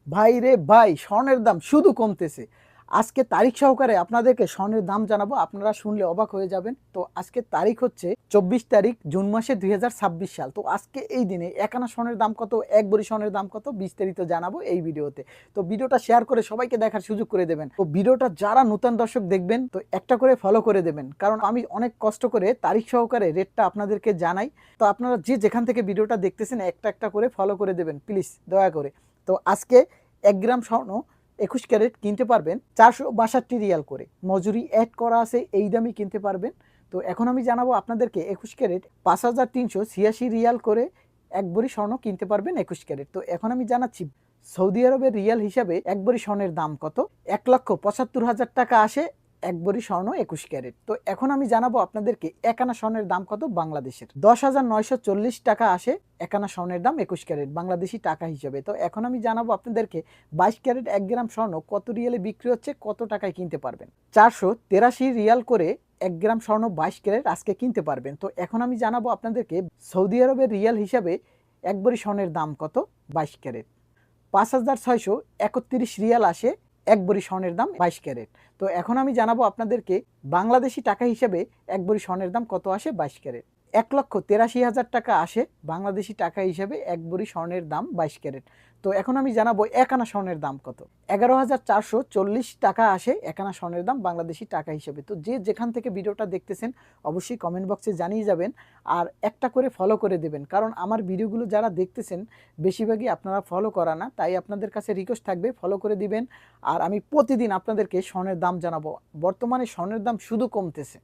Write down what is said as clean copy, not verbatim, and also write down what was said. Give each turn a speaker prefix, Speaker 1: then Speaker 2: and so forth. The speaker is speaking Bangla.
Speaker 1: ভাই রে ভাই, স্বর্ণের দাম শুধু কমতেছে। আজকে তারিখ সহকারে আপনাদেরকে স্বর্ণের দাম জানাবো, আপনারা শুনলে অবাক হয়ে যাবেন। তো আজকে তারিখ হচ্ছে 24 তারিখ জুন মাসের 2026 সাল। তো আজকে এই দিনে এক আনা স্বর্ণের দাম কত, এক ভরি স্বর্ণের দাম কত, বিস্তারিত জানাবো এই ভিডিওতে। তো ভিডিওটা শেয়ার করে সবাইকে দেখার সুযোগ করে দেবেন। তো ভিডিওটা যারা নতুন দর্শক দেখবেন তো একটা করে ফলো করে দেবেন, কারণ আমি অনেক কষ্ট করে তারিখ সহকারে রেটটা আপনাদেরকে জানাই। তো আপনারা যে যেখান থেকে ভিডিওটা দেখতেছেন একটা একটা করে ফলো করে দেবেন প্লিজ, দয়া করে। তো আজকে 1 গ্রাম স্বর্ণ 21 ক্যারেট কিনতে পারবেন 462 রিয়াল করে, মজুরি অ্যাড করা আছে, এই দামই কিনতে পারবেন। তো এখন আমি জানাবো আপনাদেরকে 21 ক্যারেট 5386 রিয়াল করে এক ভরি স্বর্ণ কিনতে পারবেন 21 ক্যারেট। তো এখন আমি জানাচ্ছি সৌদি আরবের রিয়াল হিসাবে এক ভরি স্বর্ণের দাম কত। 1,75,000 টাকা আসে এক ভরি স্বর্ণ 21 ক্যারেট। তো এখন আমি জানাবো আপনাদেরকে এক আনা স্বর্ণের দাম কত বাংলাদেশের। 10,940 টাকা আসে এক আনা স্বর্ণের দাম 21 ক্যারেট বাংলাদেশি টাকা হিসেবে। তো এখন আমি জানাবো আপনাদেরকে 22 ক্যারেট 1 গ্রাম স্বর্ণ কত রিয়ালে বিক্রি হচ্ছে, কত টাকায় কিনতে পারবেন। 483 রিয়াল করে 1 গ্রাম স্বর্ণ 22 ক্যারেট আজকে কিনতে পারবেন। তো এখন আমি জানাবো আপনাদেরকে সৌদি আরবের রিয়াল হিসাবে এক ভরি স্বর্ণের দাম কত 22 ক্যারেট। 5,631 রিয়াল আসে এক ভরি স্বর্ণের দাম 22 ক্যারেট। তো এখন আমি জানাবো আপনাদেরকে বাংলাদেশি টাকা হিসেবে এক ভরি স্বর্ণের দাম কত আসে 22 ক্যারেট। 1,83,000 টাকা আসে বাংলাদেশি টাকা হিসেবে এক ভরি স্বর্ণের দাম 22 ক্যারেট। তো এখন আমি জানাবো এক আনা স্বর্ণের দাম কত। 11,440 টাকা আসে এক আনা স্বর্ণের দাম বাংলাদেশি টাকা হিসেবে। তো যে যেখান থেকে ভিডিওটা দেখতেছেন অবশ্যই কমেন্ট বক্সে জানিয়ে যাবেন, আর একটা করে ফলো করে দেবেন, কারণ আমার ভিডিওগুলো যারা দেখতেছেন বেশিরভাগই আপনারা ফলো করা না, তাই আপনাদের কাছে রিকোয়েস্ট থাকবে ফলো করে দিবেন। আর আমি প্রতিদিন আপনাদেরকে স্বর্ণের দাম জানাবো। বর্তমানে স্বর্ণের দাম শুধু কমতেছে।